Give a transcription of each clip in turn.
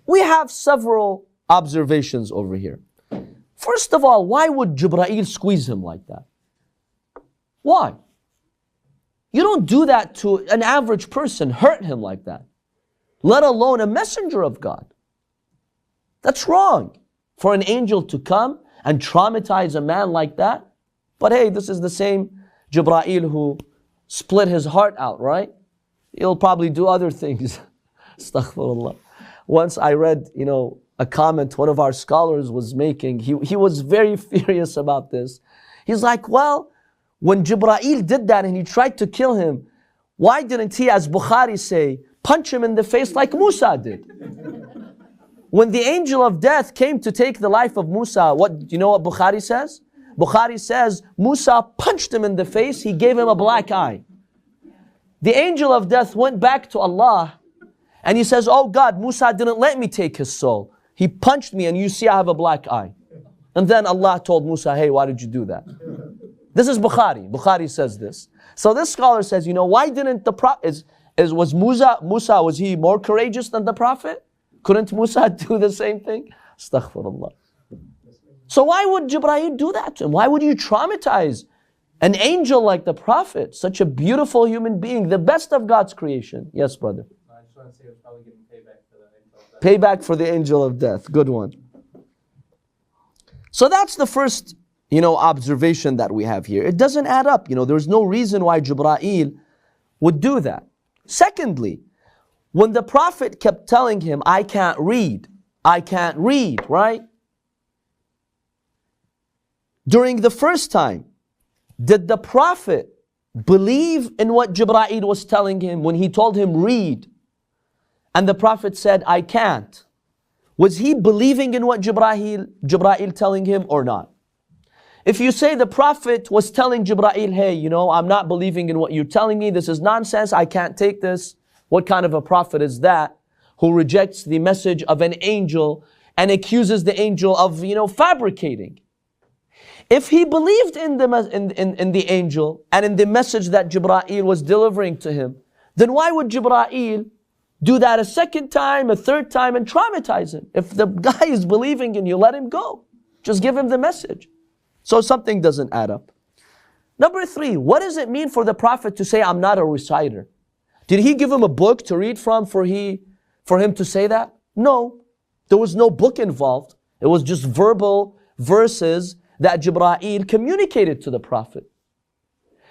We have several observations over here. First of all, why would Jibreel squeeze him like that? Why? You don't do that to an average person, hurt him like that, let alone a messenger of God. That's wrong for an angel to come and traumatize a man like that. But hey, this is the same Jibreel who split his heart out, right? He'll probably do other things. Astaghfirullah. Once I read, a comment one of our scholars was making. He was very furious about this. He's like, well, when Jibreel did that and he tried to kill him, why didn't he, as Bukhari say, punch him in the face like Musa did? When the angel of death came to take the life of Musa, you know what Bukhari says? Bukhari says, Musa punched him in the face, he gave him a black eye. The angel of death went back to Allah and he says, oh God, Musa didn't let me take his soul. He punched me and you see I have a black eye. And then Allah told Musa, hey, why did you do that? This is Bukhari. Bukhari says this. So this scholar says, why didn't the Prophet, was Musa, was he more courageous than the Prophet? Couldn't Musa do the same thing? Astaghfirullah. So why would Jibreel do that to him? Why would you traumatize an angel like the Prophet? Such a beautiful human being, the best of God's creation. Yes, brother. I just want to say it was probably getting payback for the angel of death. Payback for the angel of death. Good one. So that's the first, observation that we have here. It doesn't add up. There's no reason why Jibreel would do that. Secondly, when the Prophet kept telling him, I can't read, right? During the first time, did the Prophet believe in what Jibreel was telling him when he told him read? And the Prophet said, I can't. Was he believing in what Jibreel telling him or not? If you say the Prophet was telling Jibreel, hey, I'm not believing in what you're telling me, this is nonsense, I can't take this. What kind of a prophet is that who rejects the message of an angel and accuses the angel of, fabricating? If he believed in the angel and in the message that Jibreel was delivering to him, then why would Jibreel do that a second time, a third time, and traumatize him? If the guy is believing in you, let him go. Just give him the message. So something doesn't add up. Number 3, what does it mean for the Prophet to say, I'm not a reciter? Did he give him a book to read from for him to say that? No. There was no book involved. It was just verbal verses that Jibreel communicated to the Prophet.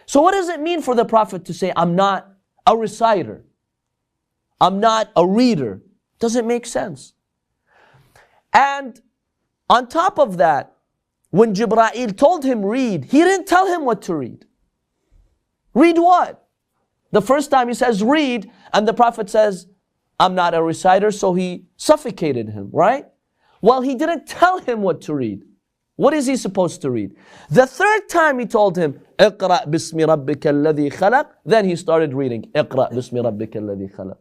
So what does it mean for the Prophet to say, I'm not a reciter? I'm not a reader? Doesn't make sense. And on top of that, when Jibreel told him read, he didn't tell him what to read. Read what? The first time he says read, and the Prophet says, I'm not a reciter, so he suffocated him, right? Well, he didn't tell him what to read. What is he supposed to read? The third time he told him, اقرأ باسم ربك الذي خلق, then he started reading, اقرأ باسم ربك الذي خلق.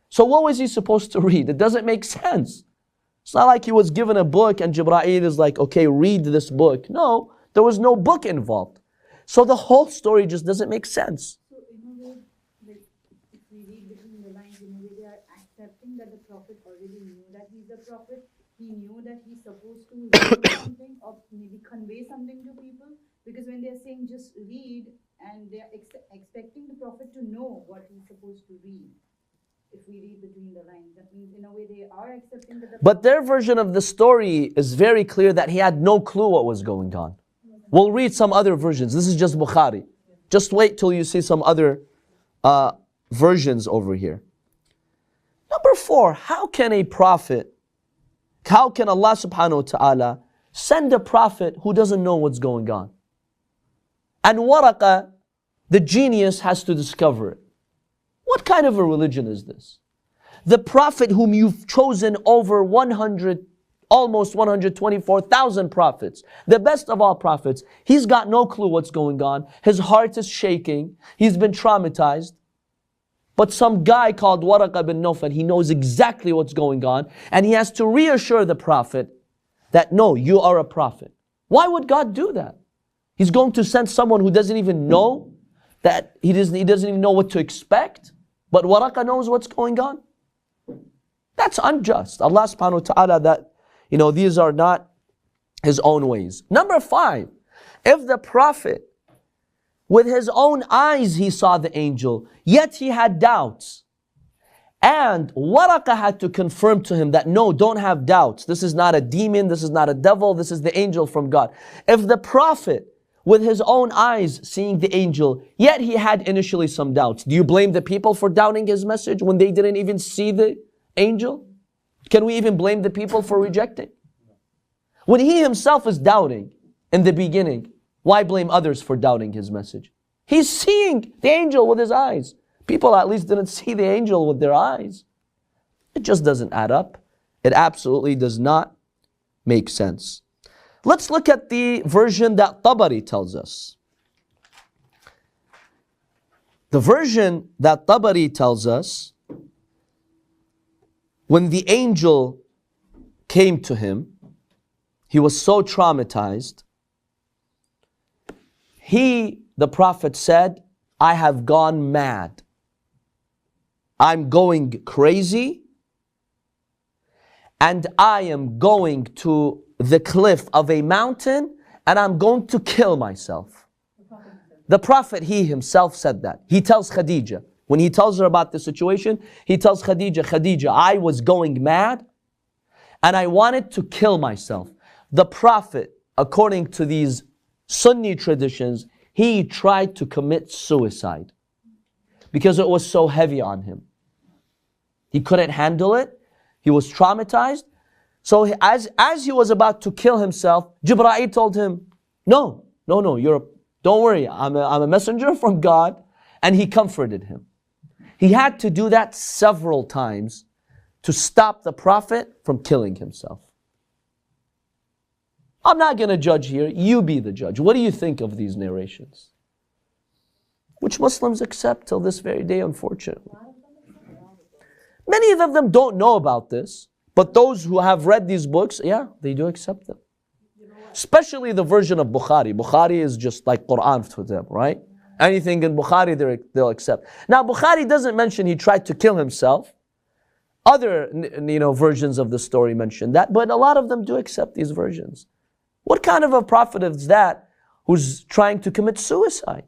So what was he supposed to read? It doesn't make sense. It's not like he was given a book and Jibreel is like, okay, read this book. No, there was no book involved. So the whole story just doesn't make sense. So in a way, like if we read between the lines, in a way they are accepting that the Prophet already knew that he's a prophet. He knew that he's supposed to read something or maybe convey something to people. Because when they're saying just read, and they're expecting the Prophet to know what he's supposed to read. If we read between the lines, that means in a way they are accepting that. But their version of the story is very clear that he had no clue what was going on. We'll read some other versions. This is just Bukhari. Just wait till you see some other versions over here. Number 4, how can Allah subhanahu wa ta'ala send a prophet who doesn't know what's going on? And Waraqa, the genius, has to discover it. What kind of a religion is this? The Prophet whom you've chosen over almost 124,000 prophets, the best of all prophets, he's got no clue what's going on. His heart is shaking. He's been traumatized. But some guy called Waraqa bin Nawfal, he knows exactly what's going on, and he has to reassure the Prophet that no, you are a prophet. Why would God do that? He's going to send someone who doesn't even know, that he doesn't even know what to expect. But Waraqa knows what's going on. That's unjust. Allah subhanahu wa ta'ala, that, these are not his own ways. Number 5, if the Prophet, with his own eyes he saw the angel, yet he had doubts, and Waraqah had to confirm to him that no, don't have doubts. This is not a demon, this is not a devil, this is the angel from God. If the Prophet, with his own eyes seeing the angel, yet he had initially some doubts, do you blame the people for doubting his message when they didn't even see the angel? Can we even blame the people for rejecting? When he himself is doubting in the beginning, why blame others for doubting his message? He's seeing the angel with his eyes. People at least didn't see the angel with their eyes. It just doesn't add up. It absolutely does not make sense. Let's look at the version that Tabari tells us. The version that Tabari tells us, when the angel came to him, he was so traumatized. The Prophet said, I have gone mad. I'm going crazy, and I am going to the cliff of a mountain, and I'm going to kill myself. The Prophet, he himself said that. He tells Khadija, when he tells her about the situation, he tells Khadija, I was going mad, and I wanted to kill myself. The Prophet, according to these Sunni traditions, he tried to commit suicide because it was so heavy on him. He couldn't handle it. He was traumatized. So as he was about to kill himself, Jibreel told him, no, don't worry, I'm a messenger from God. And he comforted him. He had to do that several times to stop the Prophet from killing himself. I'm not going to judge here. You be the judge. What do you think of these narrations? Which Muslims accept till this very day, unfortunately. Many of them don't know about this, but those who have read these books, yeah, they do accept them. Especially the version of Bukhari. Bukhari is just like Quran to them, right? Anything in Bukhari, they'll accept. Now, Bukhari doesn't mention he tried to kill himself. Other versions of the story mention that, but a lot of them do accept these versions. What kind of a prophet is that who's trying to commit suicide?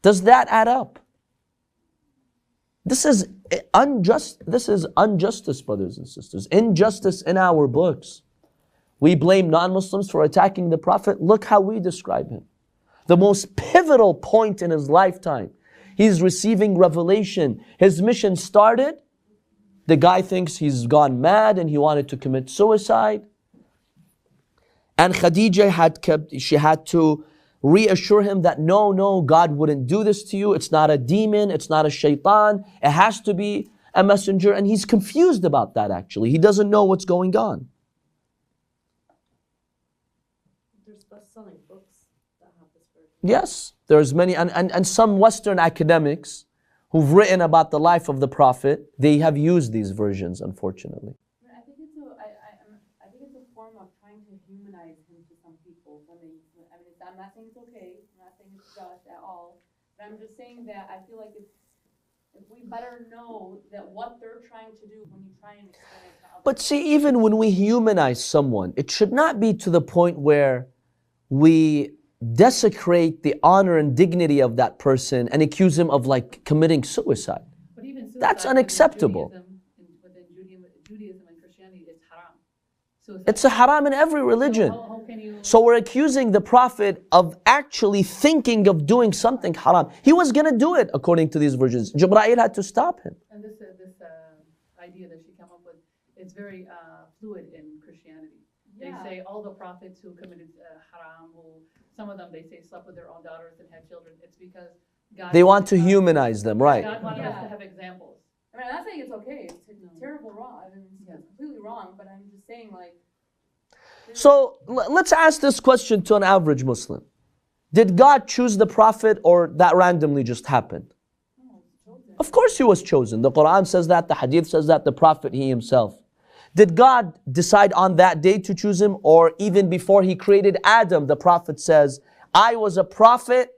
Does that add up? This is unjust. This is injustice, brothers and sisters. Injustice in our books. We blame non-Muslims for attacking the Prophet. Look how we describe him. The most pivotal point in his lifetime. He's receiving revelation. His mission started. The guy thinks he's gone mad and he wanted to commit suicide. And Khadija had to reassure him that no, God wouldn't do this to you. It's not a demon, it's not a shaitan. It has to be a messenger. And he's confused about that actually. He doesn't know what's going on. There's best-selling books that have this version. Yes, there's many. And some Western academics who've written about the life of the Prophet, they have used these versions, unfortunately. I think it's a form of trying to humanize him to some people. I'm not saying it's okay. I'm not saying it's just at all. But I'm just saying that I feel like if we better know that what they're trying to do when you try and explain it to others. But see, even when we humanize someone, it should not be to the point where we desecrate the honor and dignity of that person and accuse him of committing suicide. But even suicide That's unacceptable. Within Judaism and Christianity, it's haram. Suicide. It's a haram in every religion. How can you? So we're accusing the Prophet of actually thinking of doing something haram. He was going to do it according to these versions. Jibreel had to stop him. And this idea that she came up with, it's very fluid in Christianity. Yeah. They say all the prophets who committed haram, some of them they say slept with their own daughters and had children. It's because God. They want to humanize them, right? God wanted us Yeah. to have examples. I'm not saying it's okay. It's terrible wrong. Yeah. It's completely wrong. But I'm just saying So let's ask this question to an average Muslim. Did God choose the Prophet or that randomly just happened? Of course he was chosen. The Quran says that, the Hadith says that, the Prophet he himself. Did God decide on that day to choose him, or even before he created Adam, the Prophet says, I was a prophet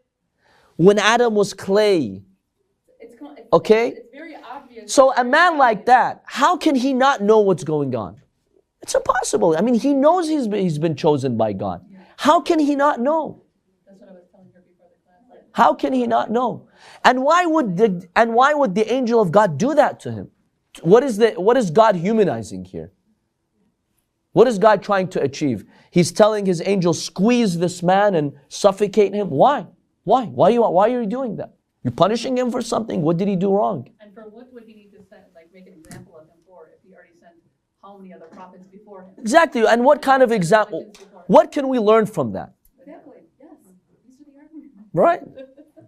when Adam was clay. it's Okay? It's very obvious So a man like that, how can he not know what's going on? It's impossible. I mean, he knows he's been chosen by God. How can he not know? That's what I was telling her before the class. How can he not know? And why would the angel of God do that to him? What is God humanizing here? What is God trying to achieve? He's telling his angel, squeeze this man and suffocate him. Why? Why are you doing that? You're punishing him for something. What did he do wrong? And for what would he need to send, like make an example of him for if he already sent how many other prophets before him? Exactly. And what kind of example? What can we learn from that? Exactly, yes. These are the arguments. Right?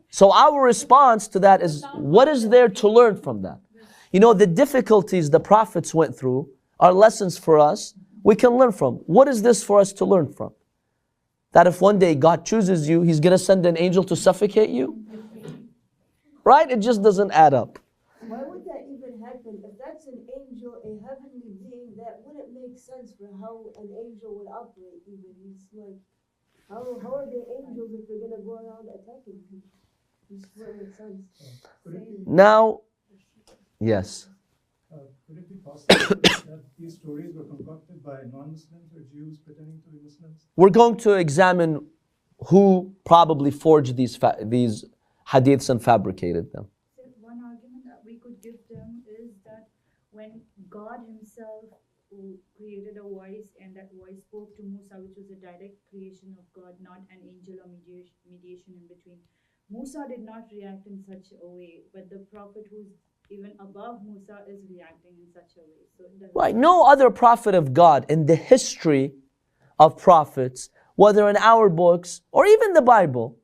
So our response to that is, what is there to learn from that? You know, the difficulties the prophets went through are lessons for us we can learn from. What is this for us to learn from? That if one day God chooses you, He's going to send an angel to suffocate you? Right? It just doesn't add up. Why would that even happen? If that's an angel, a heavenly being, that wouldn't make sense for how an angel would operate even. It's like, how are they angels if they're going to go around attacking people? It just wouldn't make sense. Now, yes. Could it be possible that these stories were concocted by non-Muslims or Jews pretending to be Muslims? We're going to examine who probably forged these hadiths and fabricated them. One argument that we could give them is that when God Himself who created a voice and that voice spoke to Musa, which was a direct creation of God, not an angel or mediation in between. Musa did not react in such a way, but the prophet who's even above Musa is reacting in such a way. So right, no other prophet of God in the history of prophets, whether in our books or even the Bible,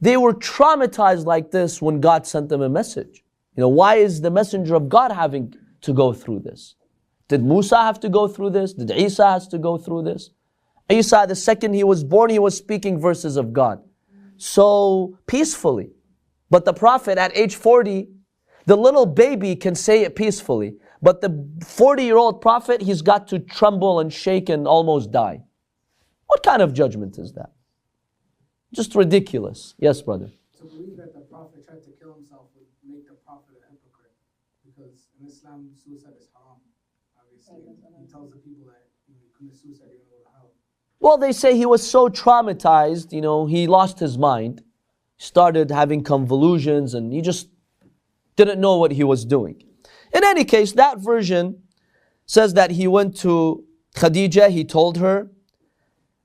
they were traumatized like this when God sent them a message. You know, why is the messenger of God having to go through this? Did Musa have to go through this? Did Isa have to go through this? Isa, the second he was born, he was speaking verses of God so peacefully. But the prophet at age 40, the little baby can say it peacefully. But the 40-year-old prophet, he's got to tremble and shake and almost die. What kind of judgment is that? Just ridiculous. Yes, brother. To believe that the prophet tried to kill himself would make the prophet a hypocrite. Because in Islam, suicide is haram. Obviously, he tells the people that if you commit suicide, you're going to go to hell. Well, they say he was so traumatized, you know, he lost his mind, started having convulsions, and he just didn't know what he was doing. In any case, that version says that he went to Khadija, he told her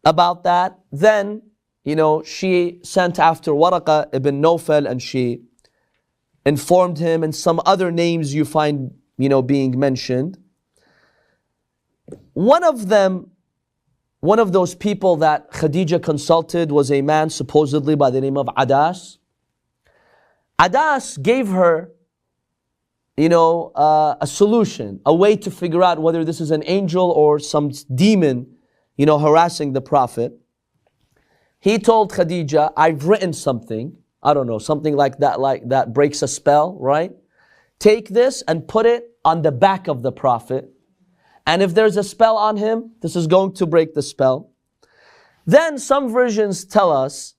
about that. Then, you know, she sent after Waraqa ibn Nawfal and she informed him, and some other names you find, you know, being mentioned. One of those people that Khadija consulted was a man supposedly by the name of Adas. Adas gave her, you know, a solution, a way to figure out whether this is an angel or some demon, you know, harassing the Prophet. He told Khadija, I've written something, I don't know, something like that breaks a spell, right? Take this and put it on the back of the Prophet. And if there's a spell on him, this is going to break the spell. Then some versions tell us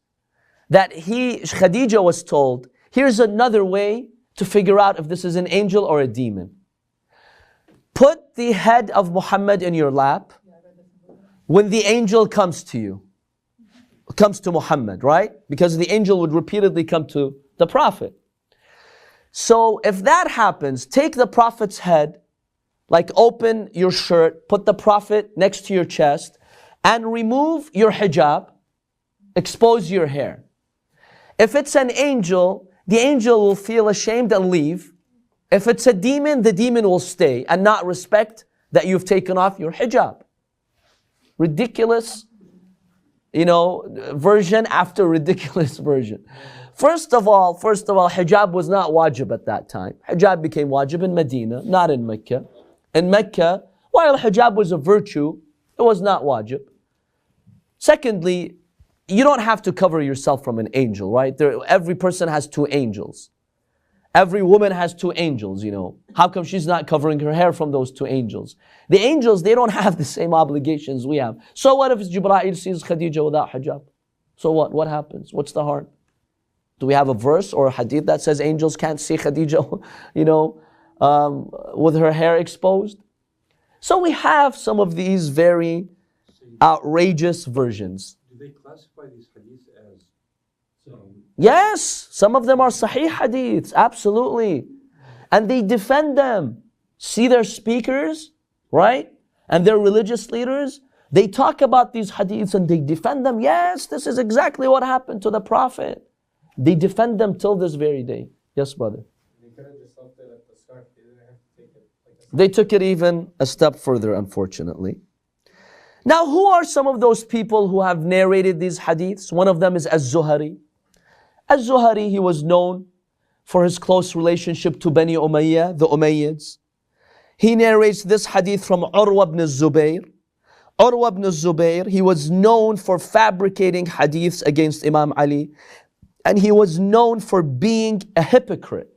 that Khadija was told, here's another way to figure out if this is an angel or a demon. Put the head of Muhammad in your lap when the angel comes to you. Comes to Muhammad, right? Because the angel would repeatedly come to the Prophet. So if that happens, take the Prophet's head, like open your shirt, put the Prophet next to your chest, and remove your hijab, expose your hair. If it's an angel, the angel will feel ashamed and leave. If it's a demon, the demon will stay and not respect that you've taken off your hijab. Ridiculous, you know, version after ridiculous version. First of all, hijab was not wajib at that time. Hijab became wajib in Medina, not in Mecca. In Mecca, while hijab was a virtue, it was not wajib. Secondly, you don't have to cover yourself from an angel, right? Every person has two angels. Every woman has two angels, you know. How come she's not covering her hair from those two angels? The angels, they don't have the same obligations we have. So what if Jibreel sees Khadija without hijab? So what? What happens? What's the harm? Do we have a verse or a hadith that says angels can't see Khadija, you know, with her hair exposed. So we have some of these very outrageous versions. Do they classify these hadiths as? Yes, some of them are Sahih hadiths, absolutely. And they defend them. See their speakers, right? And their religious leaders, they talk about these hadiths and they defend them. Yes, this is exactly what happened to the Prophet. They defend them till this very day. Yes, brother. They could have just left it at the start. They didn't have to take it like a They took it even a step further, unfortunately. Now, who are some of those people who have narrated these hadiths? One of them is Az-Zuhari. Az-Zuhari, he was known for his close relationship to Bani Umayyah, the Umayyads. He narrates this hadith from Urwa ibn Zubayr. Urwa ibn Zubayr, he was known for fabricating hadiths against Imam Ali, and he was known for being a hypocrite.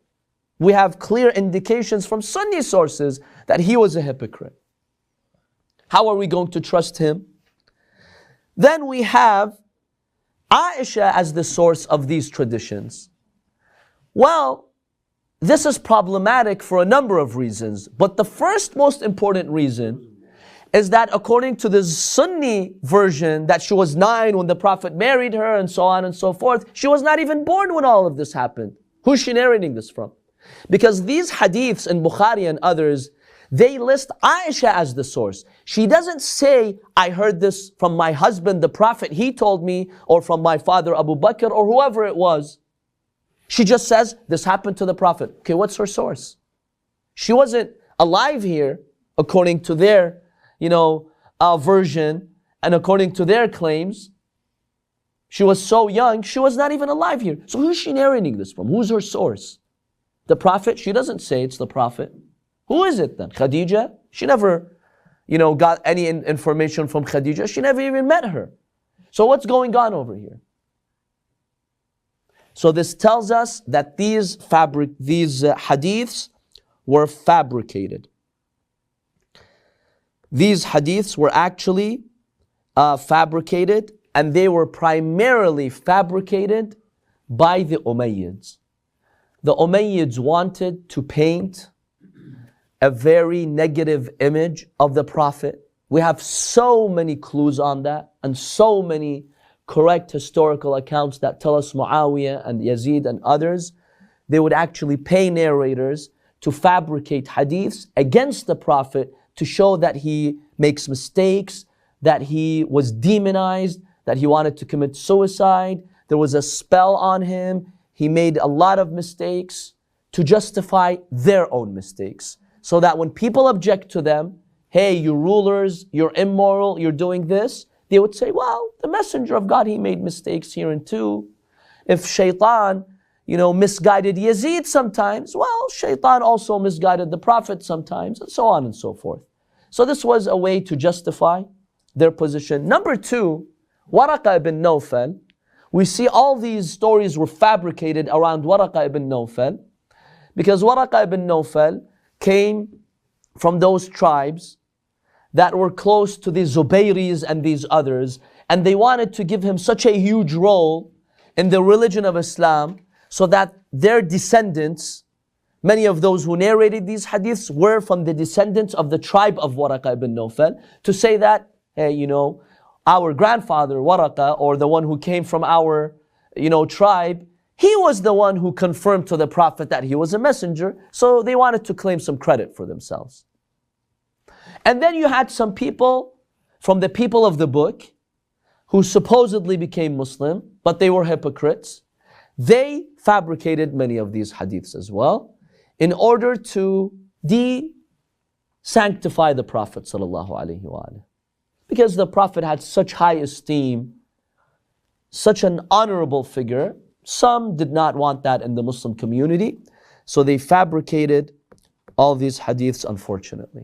We have clear indications from Sunni sources that he was a hypocrite. How are we going to trust him? Then we have Aisha as the source of these traditions. Well, this is problematic for a number of reasons, but the first most important reason is that according to the Sunni version that she was 9 when the Prophet married her and so on and so forth, she was not even born when all of this happened. Who's she narrating this from? Because these hadiths in Bukhari and others, they list Aisha as the source. She doesn't say, I heard this from my husband, the Prophet, he told me, or from my father Abu Bakr, or whoever it was. She just says, this happened to the Prophet. Okay, what's her source? She wasn't alive here, according to their, version, and according to their claims. She was so young, she was not even alive here. So who's she narrating this from? Who's her source? The Prophet? She doesn't say it's the Prophet. Who is it then? Khadija? She never, got any information from Khadija. She never even met her. So what's going on over here? So this tells us that these hadiths were fabricated. These hadiths were actually fabricated, and they were primarily fabricated by the Umayyads. The Umayyads wanted to paint a very negative image of the Prophet. We have so many clues on that, and so many correct historical accounts that tell us Muawiyah and Yazid and others, they would actually pay narrators to fabricate hadiths against the Prophet to show that he makes mistakes, that he was demonized, that he wanted to commit suicide, there was a spell on him, he made a lot of mistakes to justify their own mistakes. So that when people object to them, hey, you rulers, you're immoral, you're doing this, they would say, well, the messenger of God, he made mistakes here and too. If shaitan, misguided Yazid sometimes, well, shaitan also misguided the Prophet sometimes, and so on and so forth. So this was a way to justify their position. Number 2, Waraqa ibn Nawfal. We see all these stories were fabricated around Waraqa ibn Nawfal, because Waraqa ibn Nawfal came from those tribes that were close to the Zubayris and these others, and they wanted to give him such a huge role in the religion of Islam so that their descendants, many of those who narrated these hadiths were from the descendants of the tribe of Waraqa ibn Nawfal, to say that, hey, our grandfather Waraqa, or the one who came from our, tribe, he was the one who confirmed to the Prophet that he was a messenger, so they wanted to claim some credit for themselves. And then you had some people from the people of the book who supposedly became Muslim, but they were hypocrites. They fabricated many of these hadiths as well in order to de-sanctify the Prophet ﷺ. Because the Prophet had such high esteem, such an honorable figure, some did not want that in the Muslim community, so they fabricated all these hadiths, unfortunately.